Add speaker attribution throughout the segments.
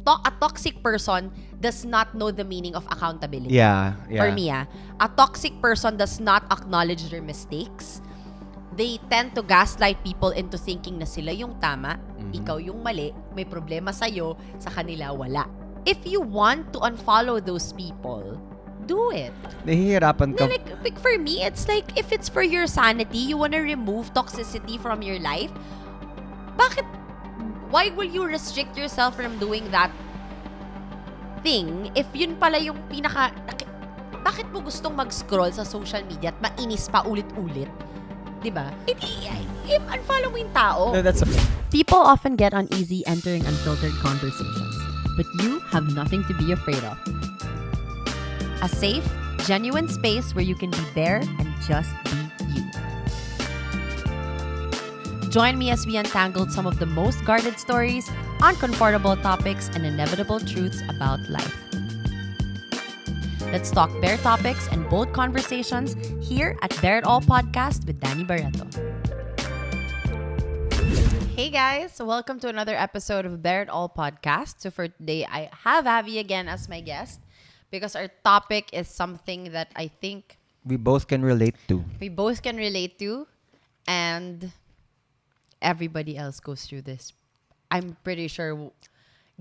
Speaker 1: a toxic person does not know the meaning of accountability.
Speaker 2: Yeah.
Speaker 1: For me, a toxic person does not acknowledge their mistakes. They tend to gaslight people into thinking na sila yung tama, ikaw yung mali, may problema sa'yo, sa kanila wala. If you want to unfollow those people, do it.
Speaker 2: Nahihirapan ka.
Speaker 1: Like for me, it's like if it's for your sanity, you wanna remove toxicity from your life, why will you restrict yourself from doing that thing if yun pala yung bakit mo gustong mag-scroll sa social media at mainis pa ulit-ulit? Diba? Unfollow mo yung tao.
Speaker 2: No, that's
Speaker 1: People often get uneasy entering unfiltered conversations, but you have nothing to be afraid of. A safe, genuine space where you can be there and just be you. Join me as we untangled some of the most guarded stories, uncomfortable topics, and inevitable truths about life. Let's talk bare topics and bold conversations here at Bare It All Podcast with Dani Barretto. Hey guys, welcome to another episode of Bare It All Podcast. So for today, I have Xavi again as my guest because our topic is something that I think
Speaker 2: we both can relate to.
Speaker 1: And everybody else goes through this. I'm pretty sure.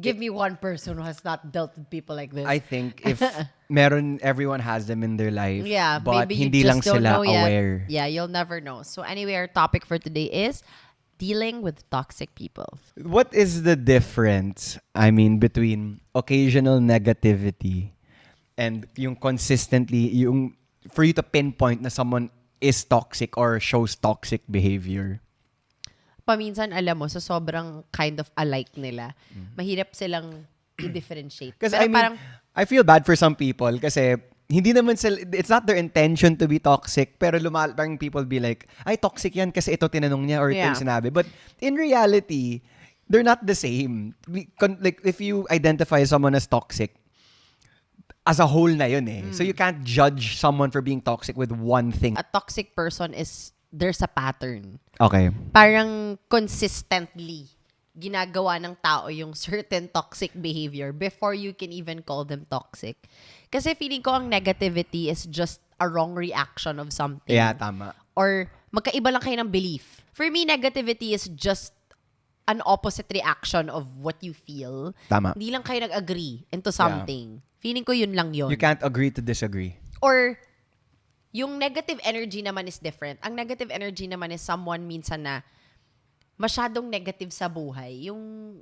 Speaker 1: Give me one person who has not dealt with people like this.
Speaker 2: I think if everyone has them in their life.
Speaker 1: Yeah,
Speaker 2: but
Speaker 1: maybe you
Speaker 2: hindi
Speaker 1: just
Speaker 2: lang
Speaker 1: don't
Speaker 2: sila
Speaker 1: know yet.
Speaker 2: aware.
Speaker 1: Yeah, you'll never know. So anyway, our topic for today is dealing with toxic people.
Speaker 2: What is the difference, between occasional negativity and yung consistently, for you to pinpoint na someone is toxic or shows toxic behavior?
Speaker 1: Paminsan, alam mo, sa sobrang kind of alike nila, mahirap silang i-differentiate.
Speaker 2: Kasi
Speaker 1: Pero
Speaker 2: I feel bad for some people kasi hindi naman sila, it's not their intention to be toxic, pero parang people be like, ay, toxic yan kasi ito tinanong niya or ito yung sinabi. But in reality, they're not the same. Like, if you identify someone as toxic, as a whole na yun eh. So you can't judge someone for being toxic with one thing.
Speaker 1: a toxic person there's a pattern.
Speaker 2: Okay.
Speaker 1: Parang consistently ginagawa ng tao yung certain toxic behavior before you can even call them toxic. Kasi feeling ko ang negativity is just a wrong reaction of something.
Speaker 2: Yeah, tama.
Speaker 1: Or magkaiba lang kayo ng belief. For me, negativity is just an opposite reaction of what you feel.
Speaker 2: Tama.
Speaker 1: Hindi lang kayo nag-agree into something. Feeling ko yun lang yun.
Speaker 2: You can't agree to disagree.
Speaker 1: Or yung negative energy naman is different. Ang negative energy naman is someone minsan na masyadong negative sa buhay. Yung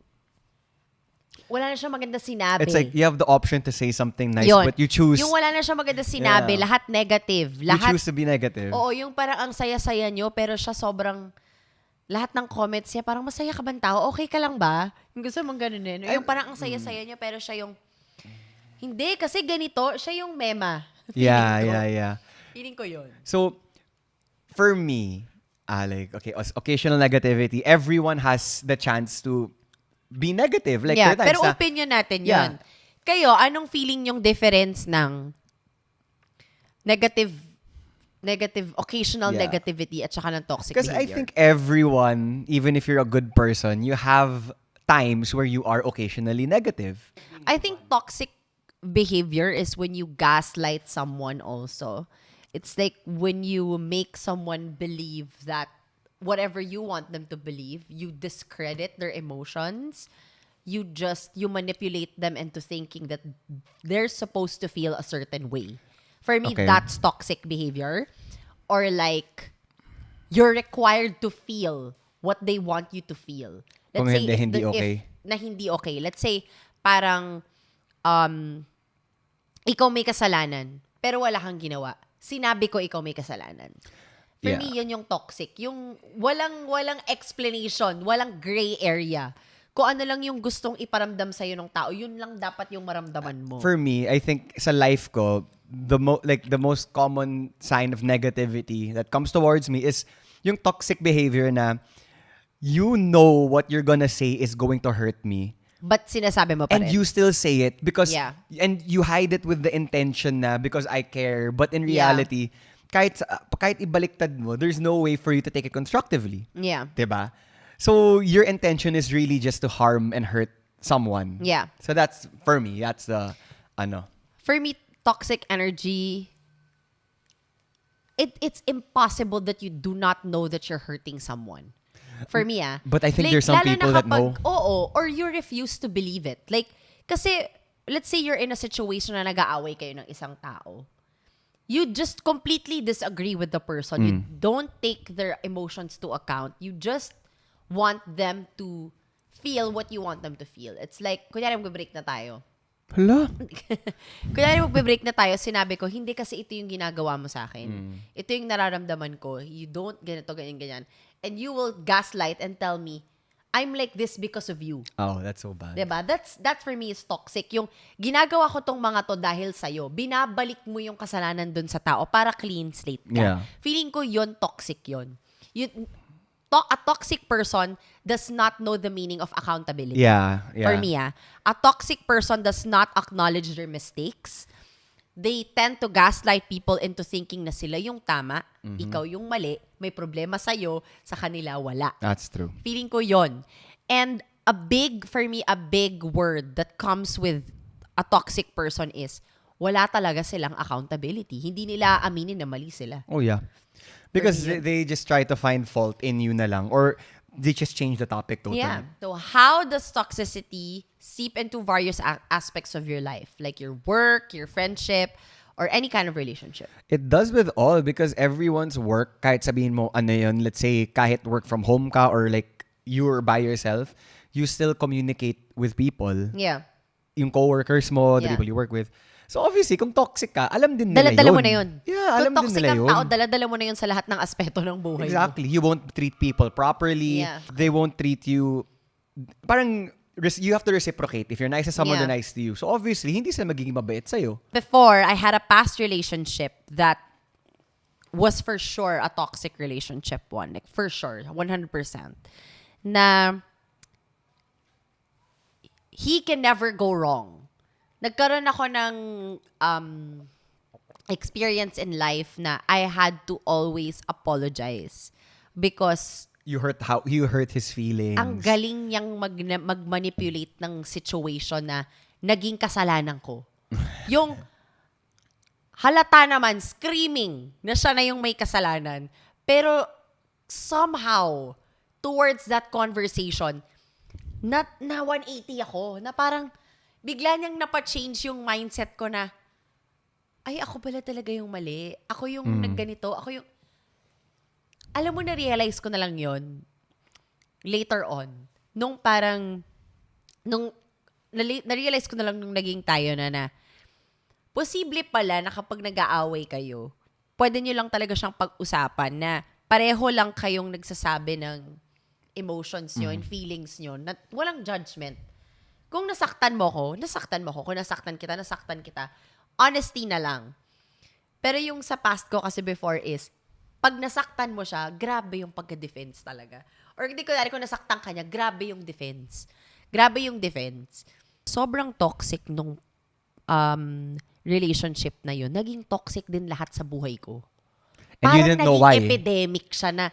Speaker 1: wala na siya maganda sinabi.
Speaker 2: It's like you have the option to say something nice,
Speaker 1: Yun.
Speaker 2: but you choose.
Speaker 1: Yung wala na siya maganda sinabi, lahat negative.
Speaker 2: You choose to be negative.
Speaker 1: Oo, yung parang ang saya-saya nyo, pero siya sobrang, lahat ng comments niya, parang masaya ka bang tao? Okay ka lang ba? Yung gusto mong ganunin. Yung parang ang saya-saya niya, pero siya yung, hindi, kasi ganito, siya yung mema.
Speaker 2: Yeah.
Speaker 1: Feeling ko yun.
Speaker 2: So, for me, occasional negativity, everyone has the chance to be negative. Like,
Speaker 1: yeah,
Speaker 2: there are times
Speaker 1: pero opinion natin yun. Kayo, anong feeling yung difference ng occasional negativity at saka ng toxic behavior?
Speaker 2: Because I think everyone, even if you're a good person, you have times where you are occasionally negative.
Speaker 1: I think toxic behavior is when you gaslight someone also. It's like when you make someone believe that whatever you want them to believe, you discredit their emotions. You manipulate them into thinking that they're supposed to feel a certain way. For me, that's toxic behavior. Or like, you're required to feel what they want you to feel. Let's say
Speaker 2: hindi okay.
Speaker 1: Na hindi okay. Let's say, parang, ikaw may kasalanan, pero wala kang ginawa. Sinabi ko ikaw may kasalanan. For me, yun yung toxic. Yung walang explanation, walang gray area. Kung ano lang yung gustong iparamdam sa'yo ng tao, yun lang dapat yung maramdaman mo.
Speaker 2: For me, I think sa life ko, the most common sign of negativity that comes towards me is yung toxic behavior na you know what you're gonna say is going to hurt me.
Speaker 1: But sinasabi mo pa rin.
Speaker 2: And you still say it because, and you hide it with the intention na because I care. But in reality, kahit ibaliktad mo, there's no way for you to take it constructively.
Speaker 1: Yeah.
Speaker 2: Diba? So, your intention is really just to harm and hurt someone.
Speaker 1: Yeah.
Speaker 2: So that's, for me, that's the, ano.
Speaker 1: For me, toxic energy, it's impossible that you do not know that you're hurting someone. For me,
Speaker 2: But I think
Speaker 1: like,
Speaker 2: there's some
Speaker 1: lalo na
Speaker 2: people that know.
Speaker 1: Oo, or you refuse to believe it. Like, kasi, let's say you're in a situation na nag-aaway kayo ng isang tao. You just completely disagree with the person. You don't take their emotions to account. You just want them to feel what you want them to feel. It's like, kunyari mag-break na tayo.
Speaker 2: Hala?
Speaker 1: Kunyari magbe-break na tayo, sinabi ko, hindi kasi ito yung ginagawa mo sa akin. Ito yung nararamdaman ko. You don't ganito, ganyan. And you will gaslight and tell me, I'm like this because of you.
Speaker 2: Oh, that's so bad.
Speaker 1: Diba? That for me is toxic. Yung ginagawa ko tong mga to dahil sa'yo, binabalik mo yung kasalanan dun sa tao para clean slate ka.
Speaker 2: Yeah.
Speaker 1: Feeling ko yon toxic yon. A toxic person does not know the meaning of accountability.
Speaker 2: Yeah.
Speaker 1: For me, a toxic person does not acknowledge their mistakes. They tend to gaslight people into thinking na sila yung tama, ikaw yung mali, may problema sa'yo, sa kanila wala.
Speaker 2: That's true.
Speaker 1: Feeling ko yon. And for me, a big word that comes with a toxic person is, wala talaga silang accountability. Hindi nila aminin na mali sila.
Speaker 2: Oh, yeah. Because they just try to find fault in you na lang. Or they just change the topic totally.
Speaker 1: Yeah. So how does toxicity seep into various aspects of your life? Like your work, your friendship, or any kind of relationship?
Speaker 2: It does with all because everyone's work, kahit sabihin mo, ano yun, let's say, kahit work from home ka or like you're by yourself, you still communicate with people.
Speaker 1: Yeah.
Speaker 2: Yung coworkers mo, the people you work with. So obviously, kung toxic ka, alam din nila
Speaker 1: Dala-dala
Speaker 2: yun.
Speaker 1: mo na yun.
Speaker 2: Yeah, alam din nila yun.
Speaker 1: Kung toxic ang tao, dala-dala mo na yun sa lahat ng aspeto ng buhay
Speaker 2: Exactly. You won't treat people properly.
Speaker 1: Yeah.
Speaker 2: They won't treat you... Parang, you have to reciprocate. If you're nice to someone,
Speaker 1: Yeah.
Speaker 2: they're nice to you. So obviously, hindi sila magiging mabait sa'yo.
Speaker 1: Before, I had a past relationship that was for sure a toxic relationship one. Like, for sure. 100%. Na he can never go wrong. Nagkaroon ako ng experience in life na I had to always apologize because
Speaker 2: You hurt his feelings.
Speaker 1: ang galing niyang mag-manipulate ng situation na naging kasalanan ko. Yung halata naman, screaming na siya na yung may kasalanan. Pero somehow, towards that conversation, na 180 ako, na parang bigla niyang napa-change yung mindset ko na, ay, ako pala talaga yung mali. Ako yung nagganito. Ako yung... Alam mo, na-realize ko na lang yon later on. Nung parang... Na-realize ko na lang nung naging tayo na posible pala na kapag nag-aaway kayo, pwede nyo lang talaga siyang pag-usapan na pareho lang kayong nagsasabi ng emotions nyo and feelings nyo na walang judgment. Kung nasaktan mo ko. Kung nasaktan kita. Honesty na lang. Pero yung sa past ko kasi before is, pag nasaktan mo siya, grabe yung pagka-defense talaga. Or hindi ko kung nasaktan ka niya, grabe yung defense. Sobrang toxic nung relationship na yun. Naging toxic din lahat sa buhay ko.
Speaker 2: And you didn't know why.
Speaker 1: Parang naging epidemic siya na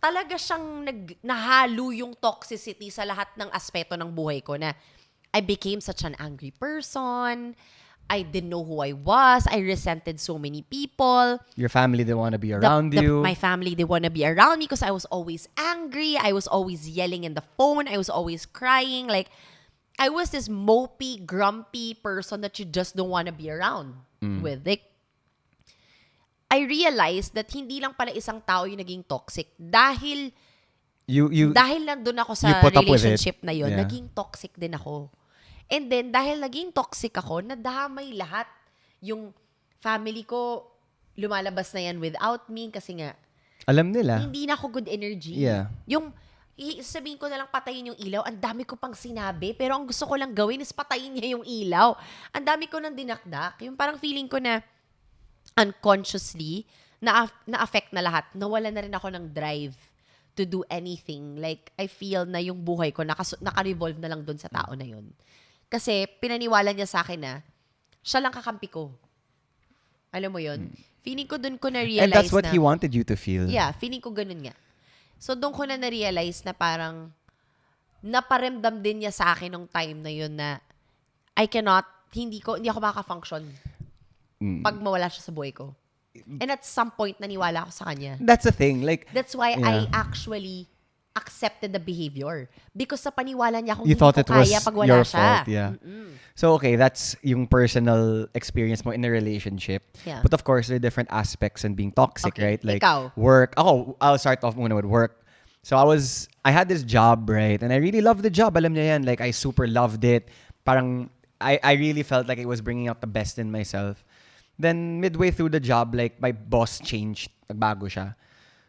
Speaker 1: talaga siyang nahalo yung toxicity sa lahat ng aspeto ng buhay ko na I became such an angry person. I didn't know who I was. I resented so many people.
Speaker 2: Your family didn't want to be around you.
Speaker 1: My family, they want to be around me because I was always angry. I was always yelling in the phone. I was always crying. Like, I was this mopey, grumpy person that you just don't want to be around with. Like, I realized that hindi lang pala isang tao yung naging toxic dahil dahil nandun ako sa relationship na yun, naging toxic din ako. And then, dahil naging toxic ako, nadamay lahat. Yung family ko, lumalabas na yan without me kasi nga,
Speaker 2: alam nila.
Speaker 1: hindi na ako good energy.
Speaker 2: Yeah.
Speaker 1: Yung, sabihin ko na lang patayin yung ilaw, ang dami ko pang sinabi, pero ang gusto ko lang gawin is patayin niya yung ilaw. Ang dami ko nang dinakdak. Yung parang feeling ko na, unconsciously, na-affect na lahat. Nawala na rin ako ng drive to do anything. Like, I feel na yung buhay ko, naka-revolve na lang dun sa tao na yun. Kasi, pinaniwala niya sa akin na, siya lang kakampi ko. Alam mo yun? Feeling ko dun ko na-realize na...
Speaker 2: And that's what he wanted you to feel.
Speaker 1: Yeah, feeling ko ganun nga. So, dun ko na na-realize na parang, naparamdam din niya sa akin nung time na yun na hindi ako makaka-function pag mawala siya sa buhay ko. And at some point, naniwala ako sa kanya.
Speaker 2: That's the thing. Like,
Speaker 1: that's why I actually accepted the behavior. Because sa paniwala niya kung
Speaker 2: you
Speaker 1: hindi
Speaker 2: thought
Speaker 1: ko
Speaker 2: it was
Speaker 1: kaya pag wala
Speaker 2: your
Speaker 1: siya.
Speaker 2: fault, yeah. So, okay, that's yung personal experience mo in a relationship.
Speaker 1: Yeah.
Speaker 2: But of course, there are different aspects in being toxic,
Speaker 1: Okay,
Speaker 2: right? Like,
Speaker 1: ikaw.
Speaker 2: work. I'll start off muna with work. So, I had this job, right? And I really loved the job. Alam niya yan. Like, I super loved it. Parang, I really felt like it was bringing out the best in myself. Then, midway through the job, like, my boss changed. Nagbago siya.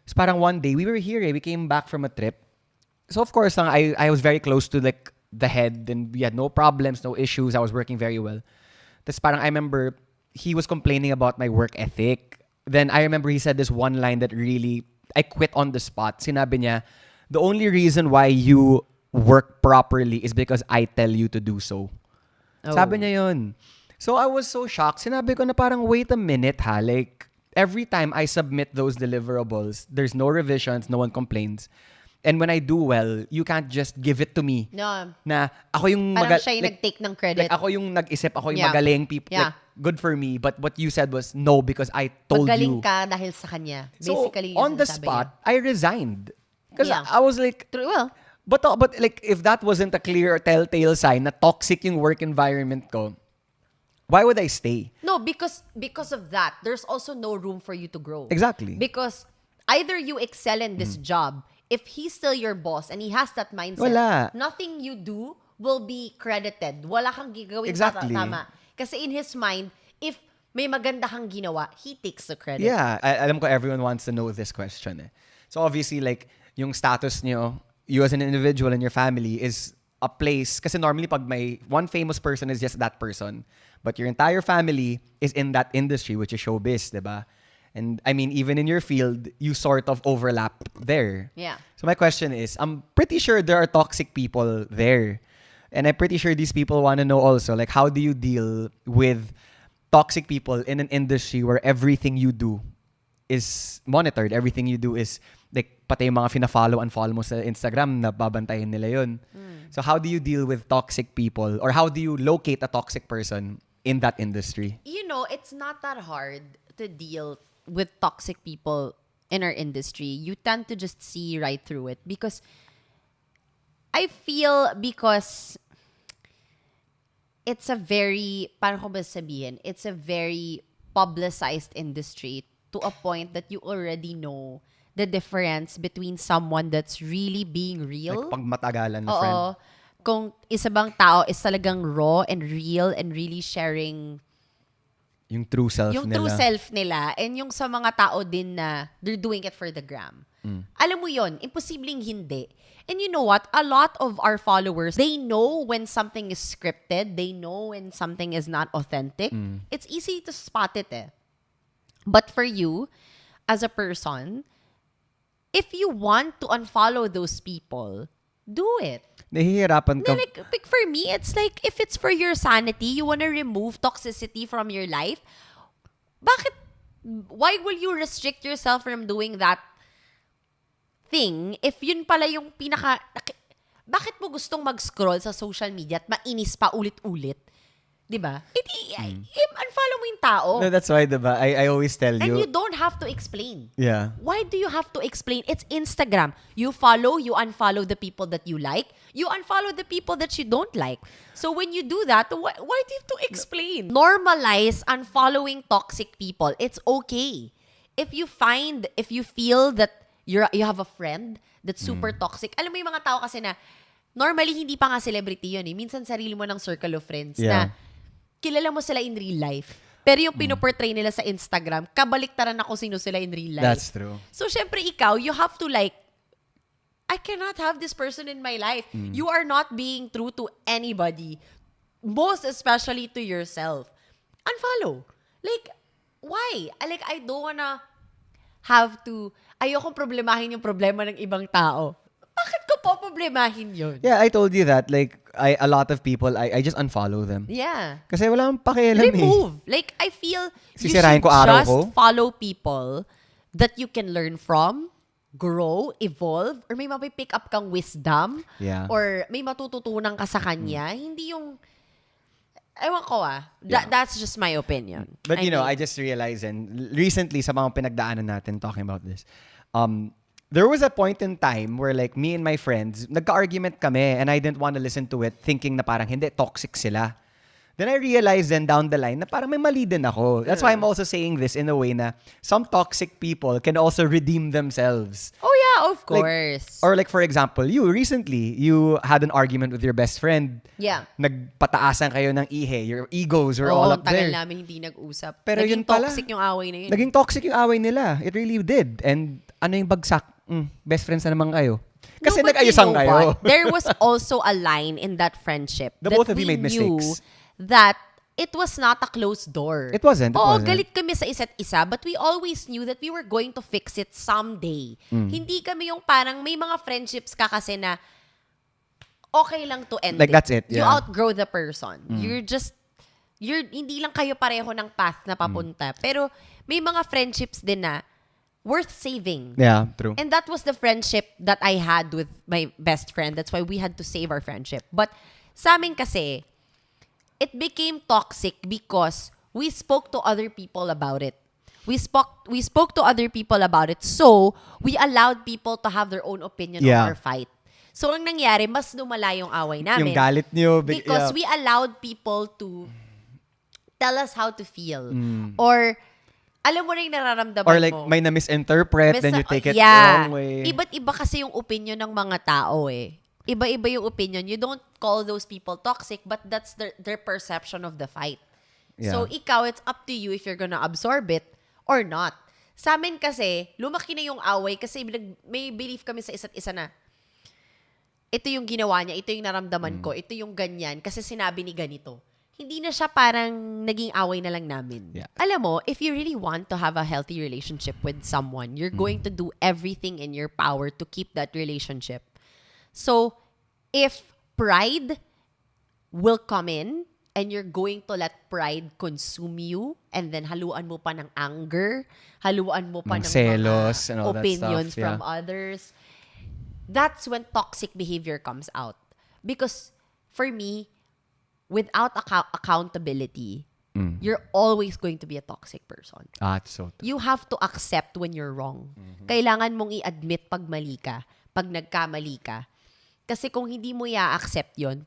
Speaker 2: So, parang one day, we were here, we came back from a trip. So, of course, I was very close to, like, the head, and we had no problems, no issues. I was working very well. Tapos parang I remember, he was complaining about my work ethic. Then, I remember he said this one line that really, I quit on the spot. Sinabi niya, the only reason why you work properly is because I tell you to do so. Oh. Sabi niya yun. So, I was so shocked. Sinabi ko na parang, wait a minute ha. Like, every time I submit those deliverables, there's no revisions, no one complains. And when I do well, you can't just give it to me.
Speaker 1: No.
Speaker 2: Na ako yung
Speaker 1: parang siya yung nag-take ng credit.
Speaker 2: Like, ako yung nag-isip, ako yung magaling. People,
Speaker 1: yeah.
Speaker 2: Like, good for me. But what you said was, no, because I told
Speaker 1: Magaling
Speaker 2: you.
Speaker 1: ka dahil sa kanya. Basically,
Speaker 2: so, on the spot,
Speaker 1: niya.
Speaker 2: I resigned. Because I was like...
Speaker 1: True, well.
Speaker 2: But like, if that wasn't a clear telltale sign na toxic yung work environment ko, why would I stay?
Speaker 1: No, because of that, there's also no room for you to grow.
Speaker 2: Exactly.
Speaker 1: Because either you excel in this job, if he's still your boss and he has that mindset,
Speaker 2: wala.
Speaker 1: Nothing you do will be credited. Wala kang gagawin
Speaker 2: exactly.
Speaker 1: Tama. Kasi in his mind, if may maganda kang ginawa, he takes the credit.
Speaker 2: Yeah, alam ko everyone wants to know this question. Eh. So obviously, like, yung status niyo, you as an individual in your family is a place, kasi normally pag may one famous person is just that person. But your entire family is in that industry, which is showbiz, diba? And I mean, even in your field, you sort of overlap there.
Speaker 1: Yeah.
Speaker 2: So my question is, I'm pretty sure there are toxic people there. And I'm pretty sure these people want to know also, like, how do you deal with toxic people in an industry where everything you do is monitored? Everything you do is, like, pati yung mga fina-follow and follow mo sa Instagram, nababantayan nila yun. So how do you deal with toxic people? Or how do you locate a toxic person in that industry?
Speaker 1: You know, it's not that hard to deal with toxic people in our industry. You tend to just see right through it. Because I feel it's a very, paano ko ba sabihin? It's a very publicized industry to a point that you already know the difference between someone that's really being real.
Speaker 2: Like, pag matagalan na friend.
Speaker 1: Kung isa bang tao is talagang raw and real and really sharing
Speaker 2: yung true self
Speaker 1: yung
Speaker 2: nila.
Speaker 1: True self nila. And yung sa mga tao din na they're doing it for the gram. Alam mo yon, imposibleng hindi. And you know what? A lot of our followers, they know when something is scripted. They know when something is not authentic. It's easy to spot it eh. But for you, as a person, if you want to unfollow those people, do it.
Speaker 2: Nahihirapan ka.
Speaker 1: Like for me, it's like if it's for your sanity, you want to remove toxicity from your life, why will you restrict yourself from doing that thing if yun pala yung bakit mo gustong mag-scroll sa social media at mainis pa ulit-ulit? Diba? Unfollow mo yung tao.
Speaker 2: No, that's why, diba? I always tell you.
Speaker 1: And you don't have to explain.
Speaker 2: Yeah.
Speaker 1: Why do you have to explain? It's Instagram. You follow, you unfollow the people that you like. You unfollow the people that you don't like. So when you do that, why do you have to explain? Normalize unfollowing toxic people. It's okay. If you feel that you have a friend that's super toxic. Alam mo yung mga tao kasi na normally hindi pa nga celebrity yun eh. Minsan sarili mo ng circle of friends na kilala mo sila in real life. Pero yung pinoportray nila sa Instagram, kabaliktaran na kung sino sila in real life.
Speaker 2: That's true.
Speaker 1: So, syempre, ikaw, you have to I cannot have this person in my life. You are not being true to anybody. Most especially to yourself. Unfollow. Like, why? Like, I don't wanna have to, ayokong problemahin yung problema ng ibang tao. Bakit ko po problemahin yun?
Speaker 2: Yeah, I told you that. Like, a lot of people, I just unfollow them.
Speaker 1: Yeah.
Speaker 2: Kasi wala akong pakialam
Speaker 1: Remove. Like, I feel you
Speaker 2: Sisirain
Speaker 1: should
Speaker 2: ko araw
Speaker 1: just
Speaker 2: ko?
Speaker 1: follow people that you can learn from grow, evolve, or may mapipick up kang wisdom,
Speaker 2: Yeah.
Speaker 1: or may matututunan ka sa kanya. Hindi yung, ewan ko
Speaker 2: Yeah.
Speaker 1: That's just my opinion.
Speaker 2: But you know,
Speaker 1: mean,
Speaker 2: I just realized, and recently sa mga pinagdaanan natin talking about this, there was a point in time where like me and my friends, nagka-argument kami and I didn't want to listen to it thinking na parang hindi, toxic sila. Then I realized then down the line na parang may mali din ako. That's why I'm also saying this in a way na some toxic people can also redeem themselves.
Speaker 1: oh yeah, of
Speaker 2: Like,
Speaker 1: course.
Speaker 2: or like for example, you had an argument with your best friend.
Speaker 1: Yeah.
Speaker 2: Nagpataasan kayo ng ihe. Your egos were
Speaker 1: Oo,
Speaker 2: all up
Speaker 1: tagal
Speaker 2: there.
Speaker 1: namin hindi nag-usap.
Speaker 2: Pero
Speaker 1: Naging
Speaker 2: yun pala,
Speaker 1: toxic yung away na yun.
Speaker 2: Naging toxic yung away nila. It really did. And ano yung bagsak? Best friends na naman kayo. Kasi
Speaker 1: No, but
Speaker 2: nag-ayusan
Speaker 1: you know
Speaker 2: kayo.
Speaker 1: what? There was also a line in that friendship
Speaker 2: The
Speaker 1: that
Speaker 2: both of you
Speaker 1: we
Speaker 2: made
Speaker 1: knew
Speaker 2: mistakes.
Speaker 1: that it was not a closed door.
Speaker 2: It wasn't.
Speaker 1: Oo, galit kami sa isa't isa, but we always knew that we were going to fix it someday. Hindi kami yung parang may mga friendships ka kasi na okay lang to end
Speaker 2: Like,
Speaker 1: it.
Speaker 2: that's it,
Speaker 1: You
Speaker 2: yeah.
Speaker 1: outgrow the person. Hindi lang kayo pareho ng path na papunta. Pero may mga friendships din na worth saving.
Speaker 2: Yeah, true.
Speaker 1: And that was the friendship that I had with my best friend. That's why we had to save our friendship. But sa amin kasi, it became toxic because we spoke to other people about it. We spoke to other people about it. So, we allowed people to have their own opinion on our fight. So, ang nangyari, mas lumala yung away namin.
Speaker 2: Yung galit nyo.
Speaker 1: Because we allowed people to tell us how to feel. Or, alam mo na yung nararamdaman mo.
Speaker 2: Or like, may na-misinterpret, then you take it the wrong way.
Speaker 1: Iba't iba kasi yung opinion ng mga tao eh. Iba-iba yung opinion. You don't call those people toxic, but that's their perception of the fight.
Speaker 2: Yeah.
Speaker 1: So, ikaw, it's up to you if you're gonna absorb it or not. Sa amin kasi, lumaki na yung away kasi may belief kami sa isa't isa na ito yung ginawa niya, ito yung naramdaman ko, ito yung ganyan, kasi sinabi ni ganito. Hindi na siya parang naging away na lang namin.
Speaker 2: Yeah.
Speaker 1: Alam mo, if you really want to have a healthy relationship with someone, you're going to do everything in your power to keep that relationship. So, if pride will come in and you're going to let pride consume you and then haluan mo pa ng anger, haluan mo pa ng
Speaker 2: selos and
Speaker 1: mga
Speaker 2: all that
Speaker 1: opinions
Speaker 2: stuff, yeah.
Speaker 1: from others, that's when toxic behavior comes out. Because for me, without accountability, you're always going to be a toxic person.
Speaker 2: It's so true.
Speaker 1: You have to accept when you're wrong. Kailangan mong i-admit pag mali ka, pag nagkamali ka. Kasi kung hindi mo i-accept yon,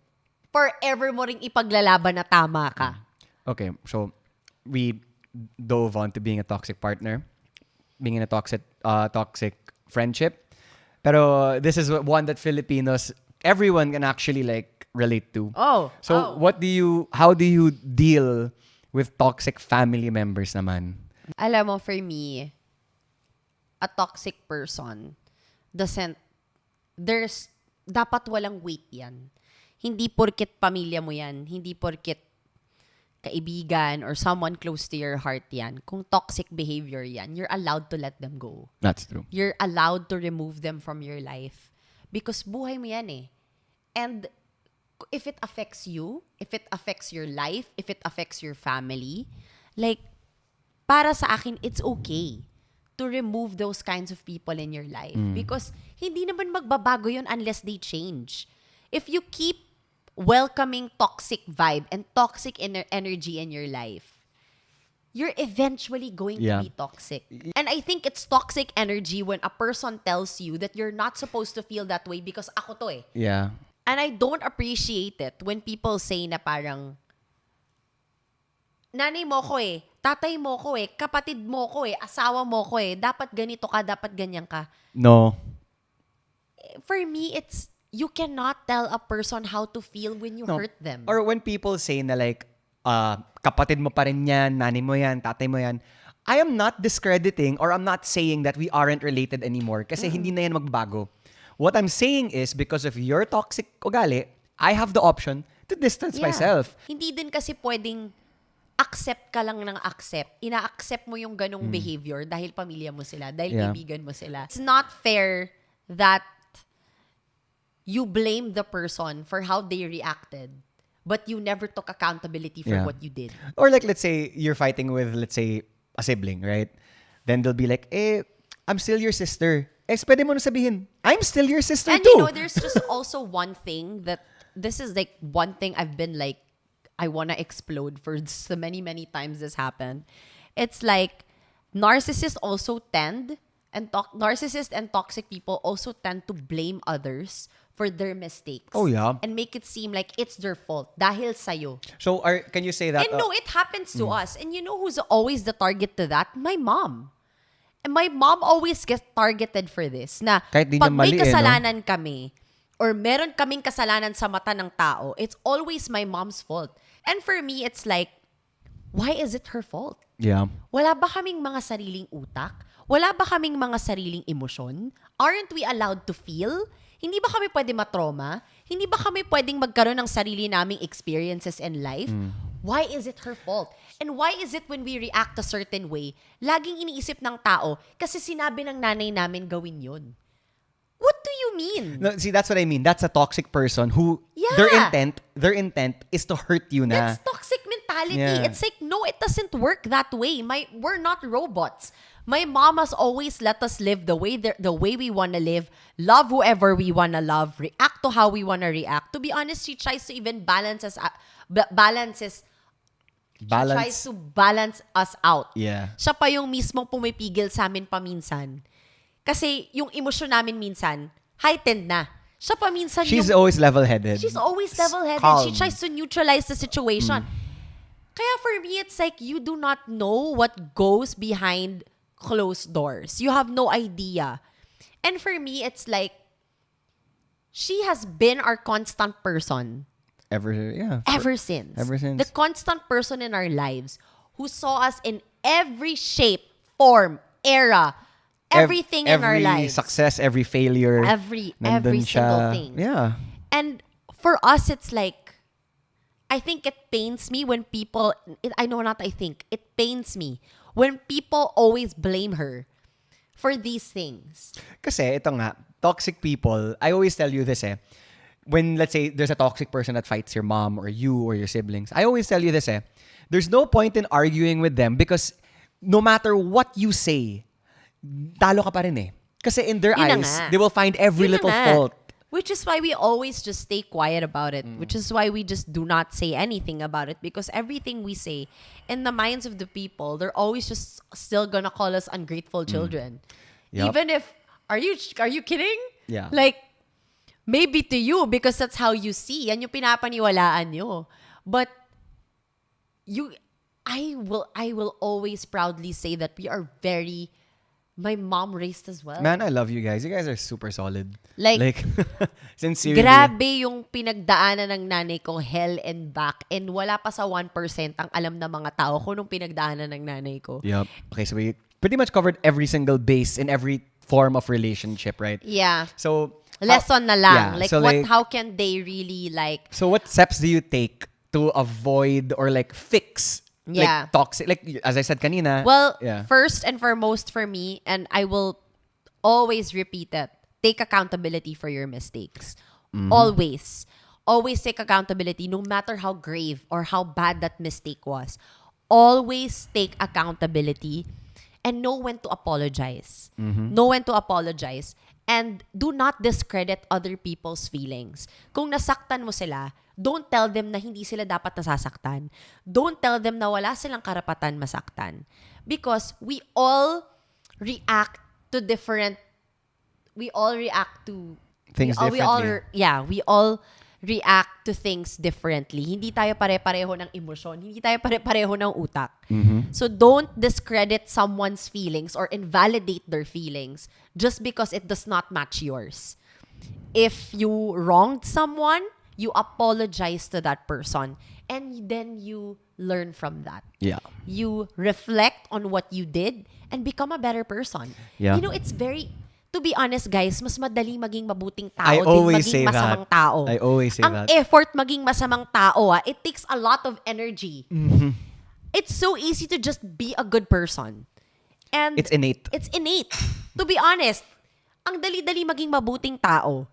Speaker 1: forever mo ring ipaglalaban na tama ka.
Speaker 2: Okay, so we dove on to being a toxic partner, being in a toxic friendship. Pero this is one that Filipinos, everyone can actually like relate to. So how do you deal with toxic family members naman?
Speaker 1: Alam mo, for me, a toxic person dapat walang weight yan. Hindi porket pamilya mo yan, hindi porket kaibigan or someone close to your heart yan. Kung toxic behavior yan, you're allowed to let them go.
Speaker 2: That's true.
Speaker 1: You're allowed to remove them from your life. Because buhay mo yan eh. And if it affects you, if it affects your life, if it affects your family, like, para sa akin, it's okay to remove those kinds of people in your life. Because hindi naman magbabago yun unless they change. If you keep welcoming toxic vibe and toxic energy in your life, you're eventually going to be toxic. And I think it's toxic energy when a person tells you that you're not supposed to feel that way because ako to eh.
Speaker 2: Yeah.
Speaker 1: And I don't appreciate it when people say na parang, nanay mo ko eh, tatay mo ko eh, kapatid mo ko eh, asawa mo ko eh, dapat ganito ka, dapat ganyan ka.
Speaker 2: No.
Speaker 1: For me, you cannot tell a person how to feel when you hurt them.
Speaker 2: Or when people say na like, kapatid mo pa rin yan, nanay mo yan, tatay mo yan, I am not discrediting or I'm not saying that we aren't related anymore kasi hindi na yan magbago. What I'm saying is because of your toxic ugali, I have the option to distance myself.
Speaker 1: Hindi din kasi pwedeng accept ka lang ng accept. Ina-accept mo yung ganong behavior dahil pamilya mo sila, dahil kaibigan mo sila. It's not fair that you blame the person for how they reacted, but you never took accountability for what you did.
Speaker 2: Or like, let's say, you're fighting with, let's say, a sibling, right? Then they'll be like, I'm still your sister. pwede mo na sabihin, I'm still your sister
Speaker 1: And
Speaker 2: too.
Speaker 1: you know, there's just also one thing that this is like one thing I've been like, I want to explode for so many, many times this happened. It's like narcissists also tend, narcissists and toxic people also tend to blame others for their mistakes.
Speaker 2: Oh, yeah.
Speaker 1: And make it seem like it's their fault dahil sa'yo.
Speaker 2: So, can you say that?
Speaker 1: And no, it happens to us. And you know who's always the target to that? My mom. And my mom always gets targeted for this. Na
Speaker 2: Kahit di
Speaker 1: pag
Speaker 2: niya
Speaker 1: may
Speaker 2: mali,
Speaker 1: kasalanan kami, or meron kaming kasalanan sa mata ng tao, it's always my mom's fault. And for me, it's like, why is it her fault?
Speaker 2: Yeah.
Speaker 1: Wala ba kaming mga sariling utak? Wala ba kaming mga sariling emosyon? Aren't we allowed to feel? Hindi ba kami pwede matrauma? Hindi ba kami pwedeng magkaroon ng sarili naming experiences in life? Why is it her fault? And why is it when we react a certain way, laging iniisip ng tao, kasi sinabi ng nanay namin gawin yun? What do you mean?
Speaker 2: No, see, that's what I mean. That's a toxic person who
Speaker 1: Yeah.
Speaker 2: their intent is to hurt you na.
Speaker 1: That's toxic mentality.
Speaker 2: Yeah.
Speaker 1: It's like, no, it doesn't work that way. We're not robots. My mom has always let us live the way we want to live, love whoever we want to love, react to how we want to react. To be honest, she tries to even balance us out.
Speaker 2: Yeah.
Speaker 1: Siya pa yung mismong pumipigil sa amin paminsan. Kasi yung emosyon namin minsan, heightened na. Siya pa minsan
Speaker 2: She's always level-headed.
Speaker 1: She's always level-headed.
Speaker 2: Calm.
Speaker 1: She tries to neutralize the situation. Kaya for me, it's like you do not know what goes behind closed doors. You have no idea. And for me, it's like she has been our constant person
Speaker 2: Ever
Speaker 1: since.
Speaker 2: Ever since.
Speaker 1: The constant person in our lives who saw us in every shape, form, era, everything in our
Speaker 2: every
Speaker 1: lives.
Speaker 2: success, every failure.
Speaker 1: Every
Speaker 2: nandun
Speaker 1: single
Speaker 2: siya.
Speaker 1: thing.
Speaker 2: Yeah.
Speaker 1: And for us, it's like, I think it pains me when people, it pains me when people always blame her for these things.
Speaker 2: Kasi ito nga, toxic people, I always tell you this when let's say there's a toxic person that fights your mom or you or your siblings, I always tell you this there's no point in arguing with them because no matter what you say, talo ka pa rin Kasi in their
Speaker 1: Yun na
Speaker 2: eyes,
Speaker 1: nga.
Speaker 2: they will find every
Speaker 1: Yun na
Speaker 2: little
Speaker 1: nga.
Speaker 2: fault.
Speaker 1: Which is why we always just stay quiet about it. Which is why we just do not say anything about it. Because everything we say, in the minds of the people, they're always just still gonna call us ungrateful children.
Speaker 2: Yup.
Speaker 1: Even if, are you kidding?
Speaker 2: Yeah.
Speaker 1: Like, maybe to you, because that's how you see. Yan yung pinapaniwalaan nyo. But, I will always proudly say that we are my mom raised as well.
Speaker 2: Man, I love you guys. You guys are super solid.
Speaker 1: Like
Speaker 2: sincerely.
Speaker 1: grabe yung pinagdaanan ng nanay ko, hell and back. And wala pa sa 1% ang alam ng mga tao kung nung pinagdaanan ng nanay ko.
Speaker 2: Yep. Okay, so we pretty much covered every single base in every form of relationship, right?
Speaker 1: Yeah.
Speaker 2: So,
Speaker 1: Lesson na lang.
Speaker 2: Yeah,
Speaker 1: how can they really
Speaker 2: So what steps do you take to avoid or fix
Speaker 1: Yeah.
Speaker 2: toxic, as I said kanina?
Speaker 1: Well,
Speaker 2: yeah.
Speaker 1: first and foremost for me, and I will always repeat it, take accountability for your mistakes. Always. Always take accountability no matter how grave or how bad that mistake was. Always take accountability and know when to apologize. Know when to apologize. And do not discredit other people's feelings. Kung nasaktan mo sila, don't tell them na hindi sila dapat nasasaktan. Don't tell them na wala silang karapatan masaktan. Because we all react to
Speaker 2: things differently.
Speaker 1: We all react to things differently. Hindi tayo pare-pareho ng emosyon. Hindi tayo pare-pareho ng utak. So don't discredit someone's feelings or invalidate their feelings just because it does not match yours. If you wronged someone, you apologize to that person. And then you learn from that.
Speaker 2: Yeah.
Speaker 1: You reflect on what you did and become a better person.
Speaker 2: Yeah.
Speaker 1: You know, it's to be honest, guys, mas madali maging mabuting tao
Speaker 2: I
Speaker 1: din
Speaker 2: always
Speaker 1: maging
Speaker 2: say
Speaker 1: masamang
Speaker 2: that.
Speaker 1: tao.
Speaker 2: I always say
Speaker 1: Ang
Speaker 2: that.
Speaker 1: effort maging masamang tao, it takes a lot of energy. It's so easy to just be a good person. And
Speaker 2: It's innate.
Speaker 1: It's innate. To be honest, ang dali-dali maging mabuting tao.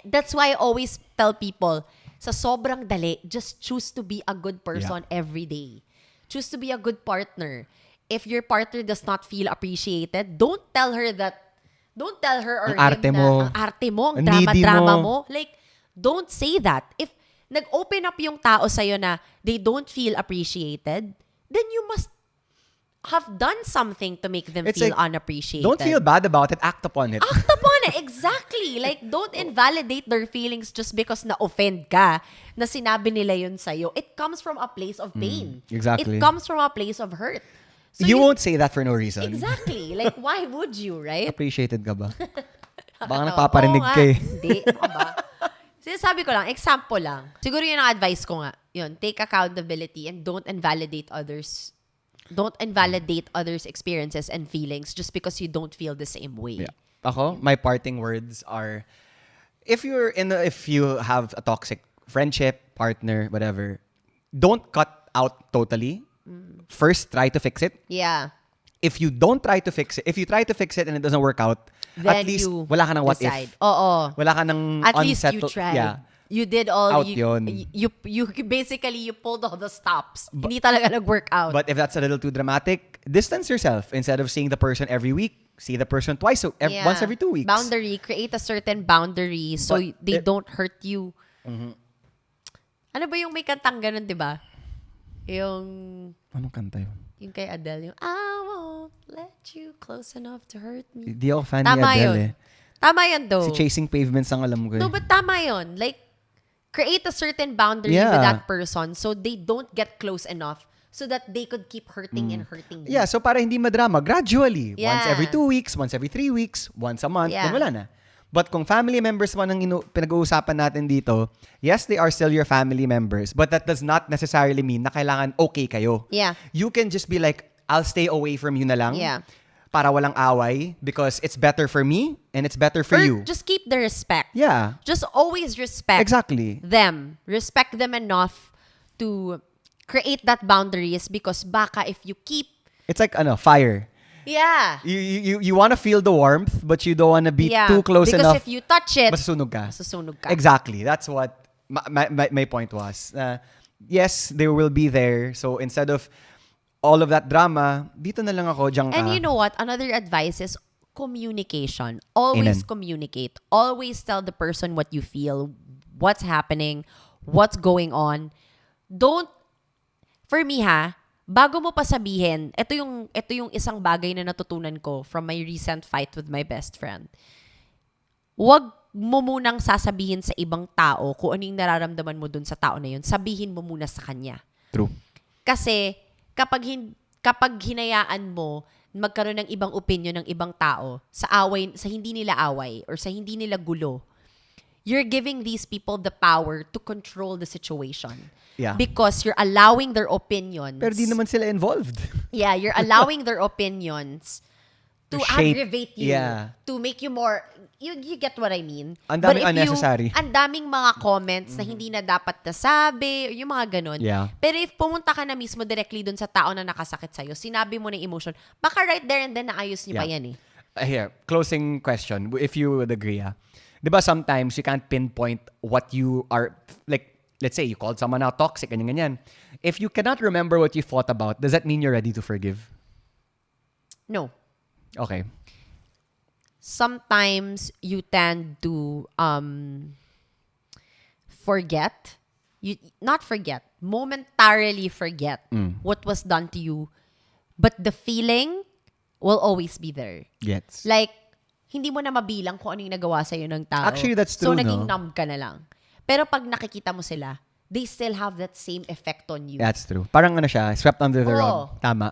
Speaker 1: That's why I always tell people, sa sobrang dali, just choose to be a good person every day. Choose to be a good partner. If your partner does not feel appreciated, don't tell her that Don't tell her or
Speaker 2: Ang arte
Speaker 1: him
Speaker 2: mo.
Speaker 1: na ang arte mo, ang
Speaker 2: Ang needy
Speaker 1: drama-drama
Speaker 2: mo.
Speaker 1: mo. Like, don't say that. If nag-open up yung tao sa'yo na they don't feel appreciated, then you must have done something to make them
Speaker 2: It's
Speaker 1: feel
Speaker 2: like,
Speaker 1: unappreciated.
Speaker 2: Don't feel bad about it. Act upon it.
Speaker 1: Act upon it. Exactly. Like, don't invalidate their feelings just because na-offend ka na sinabi nila yun sa'yo. It comes from a place of pain.
Speaker 2: exactly.
Speaker 1: It comes from a place of hurt. So
Speaker 2: you won't say that for no reason.
Speaker 1: Exactly. Like, why would you, right?
Speaker 2: Appreciated ka ba? Baka
Speaker 1: Oo
Speaker 2: nagpaparinig
Speaker 1: nga.
Speaker 2: ka eh.
Speaker 1: Hindi. Ano ba? Sinasabi ko lang, example lang. Siguro yun ang advice ko nga. Yun, take accountability and don't invalidate others. Don't invalidate others' experiences and feelings just because you don't feel the same way.
Speaker 2: Yeah. Ako, my parting words are, if you have a toxic friendship, partner, whatever, don't cut out totally. First, try to fix it.
Speaker 1: Yeah.
Speaker 2: If you don't try to fix it, if you try to fix it and it doesn't work out,
Speaker 1: Then
Speaker 2: at least
Speaker 1: you
Speaker 2: wala ka ng what
Speaker 1: decide.
Speaker 2: if.
Speaker 1: Oo.
Speaker 2: Wala ka ng
Speaker 1: At least you
Speaker 2: unsettled.
Speaker 1: tried.
Speaker 2: Yeah.
Speaker 1: You did all
Speaker 2: Out
Speaker 1: you,
Speaker 2: yun.
Speaker 1: you basically you pulled all the stops. Hindi talaga nag-work out.
Speaker 2: But if that's a little too dramatic, distance yourself. Instead of seeing the person every week, see the person twice,
Speaker 1: Yeah.
Speaker 2: once every 2 weeks.
Speaker 1: Boundary, create a certain boundary so
Speaker 2: But
Speaker 1: they don't hurt you. Ano ba yung may kantang ganun, 'di ba? Yung
Speaker 2: Anong kanta yun?
Speaker 1: yung kay Adele, yung I won't let you close enough to hurt me.
Speaker 2: Di ako fan
Speaker 1: Tama
Speaker 2: ni Adele
Speaker 1: yun.
Speaker 2: eh.
Speaker 1: Tama yun though.
Speaker 2: Si Chasing Pavements ang alam ko eh.
Speaker 1: No, but tama yun. Like, create a certain boundary
Speaker 2: Yeah.
Speaker 1: with that person so they don't get close enough so that they could keep hurting and hurting you.
Speaker 2: Yeah, so para hindi madrama, gradually.
Speaker 1: Yeah.
Speaker 2: Once every 2 weeks, once every 3 weeks, once a month,
Speaker 1: Yeah.
Speaker 2: then wala na. But kung family members mo ang pinag-uusapan natin dito, yes, they are still your family members, but that does not necessarily mean na kailangan okay kayo.
Speaker 1: Yeah.
Speaker 2: You can just be like, I'll stay away from you na lang.
Speaker 1: Yeah.
Speaker 2: Para walang away because it's better for me and it's better for
Speaker 1: Or
Speaker 2: you.
Speaker 1: just keep the respect.
Speaker 2: Yeah.
Speaker 1: Just always respect
Speaker 2: Exactly.
Speaker 1: them. Respect them enough to create that boundaries because baka if you keep
Speaker 2: It's like fire.
Speaker 1: yeah.
Speaker 2: You want to feel the warmth but you don't want to be
Speaker 1: Yeah.
Speaker 2: too close
Speaker 1: because
Speaker 2: enough.
Speaker 1: if you touch it,
Speaker 2: Masusunog ka.
Speaker 1: masusunog ka.
Speaker 2: Exactly. That's what my point was. Yes, they will be there. So instead of all of that drama, dito na lang ako, diyan ka.
Speaker 1: And you know what? Another advice is communication. Always
Speaker 2: Amen.
Speaker 1: communicate. Always tell the person what you feel, what's happening, what's going on. Don't, for me bago mo pa sabihin, ito yung isang bagay na natutunan ko from my recent fight with my best friend. Huwag mo munang sasabihin sa ibang tao kung ano yung nararamdaman mo dun sa tao na yun. Sabihin mo muna sa kanya.
Speaker 2: True.
Speaker 1: Kasi kapag hinayaan mo magkaroon ng ibang opinion ng ibang tao sa hindi nila away or sa hindi nila gulo, you're giving these people the power to control the situation.
Speaker 2: Yeah.
Speaker 1: Because you're allowing their opinions.
Speaker 2: Pero di naman sila involved.
Speaker 1: Yeah, you're allowing their opinions to
Speaker 2: shape,
Speaker 1: aggravate you,
Speaker 2: yeah.
Speaker 1: to make you more, you get what I mean?
Speaker 2: Ang
Speaker 1: But
Speaker 2: daming
Speaker 1: if
Speaker 2: unnecessary.
Speaker 1: ang daming mga comments na hindi na dapat nasabi, yung mga ganun.
Speaker 2: Yeah.
Speaker 1: Pero if pumunta ka na mismo directly dun sa tao na nakasakit sa'yo, sinabi mo na yung emotion, baka right there and then naayos niyo pa
Speaker 2: Yeah.
Speaker 1: yan eh.
Speaker 2: Here, closing question. If you would agree, diba sometimes you can't pinpoint what you are, like, let's say you called someone out toxic, ganyan. If you cannot remember what you thought about, does that mean you're ready to forgive?
Speaker 1: No.
Speaker 2: Okay.
Speaker 1: Sometimes you tend to forget, momentarily forget what was done to you, but the feeling will always be there.
Speaker 2: Gets.
Speaker 1: Like, hindi mo na mabilang kung ano yung nagawa sa'yo ng tao.
Speaker 2: Actually, that's
Speaker 1: So,
Speaker 2: true,
Speaker 1: naging
Speaker 2: no?
Speaker 1: numb ka na lang. Pero pag nakikita mo sila, they still have that same effect on you.
Speaker 2: That's true. Parang siya, swept under the
Speaker 1: Oo.
Speaker 2: rug. Tama.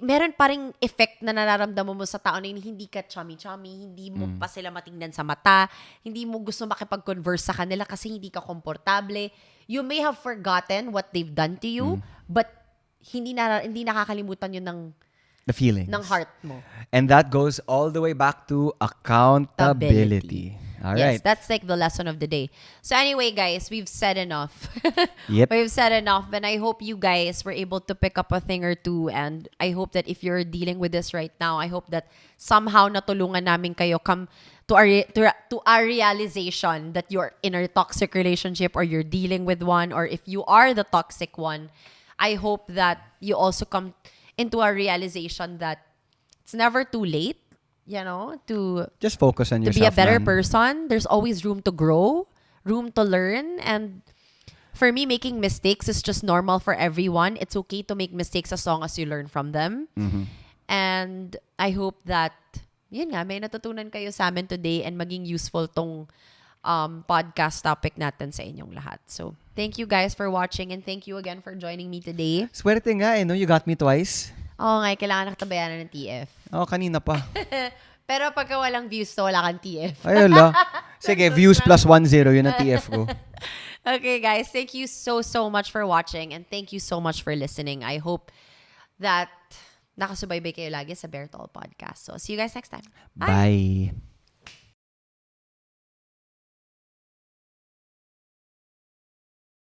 Speaker 1: Meron pa ring effect na nararamdaman mo sa tao na yun, hindi ka chummy-chummy, hindi mo pa sila matingnan sa mata, hindi mo gusto makipag-converse sa kanila kasi hindi ka komportable. You may have forgotten what they've done to you, but hindi nakakalimutan yun
Speaker 2: The feelings.
Speaker 1: ng heart mo.
Speaker 2: And that goes all the way back to accountability. All right.
Speaker 1: Yes, that's like the lesson of the day. So anyway, guys, we've said enough.
Speaker 2: Yep.
Speaker 1: We've said enough, and I hope you guys were able to pick up a thing or two. And I hope that if you're dealing with this right now, I hope that somehow natulungan namin kayo come to our realization that you're in a toxic relationship or you're dealing with one, or if you are the toxic one, I hope that you also come into a realization that it's never too late to
Speaker 2: Just focus on
Speaker 1: to
Speaker 2: yourself,
Speaker 1: be a better
Speaker 2: man.
Speaker 1: person. There's always room to grow, room to learn. And for me, making mistakes is just normal for everyone. It's okay to make mistakes as long as you learn from them.
Speaker 2: Mhm.
Speaker 1: And I hope that, yun nga, may natutunan kayo sa amin today and maging useful tong podcast topic natin sa inyong lahat. So, thank you guys for watching and thank you again for joining me today.
Speaker 2: Swerte nga no? You got me twice.
Speaker 1: Oo nga, kailangan nakatabayanan ng TF.
Speaker 2: Oh, kanina pa.
Speaker 1: Pero pagka walang views to, wala kang TF.
Speaker 2: Ay, wala. Sige, views plus 10, yun ang TF ko.
Speaker 1: Okay, guys. Thank you so much for watching and thank you so much for listening. I hope that nakasubaybay kayo lagi sa Barretto Podcast. So, see you guys next time.
Speaker 2: Bye.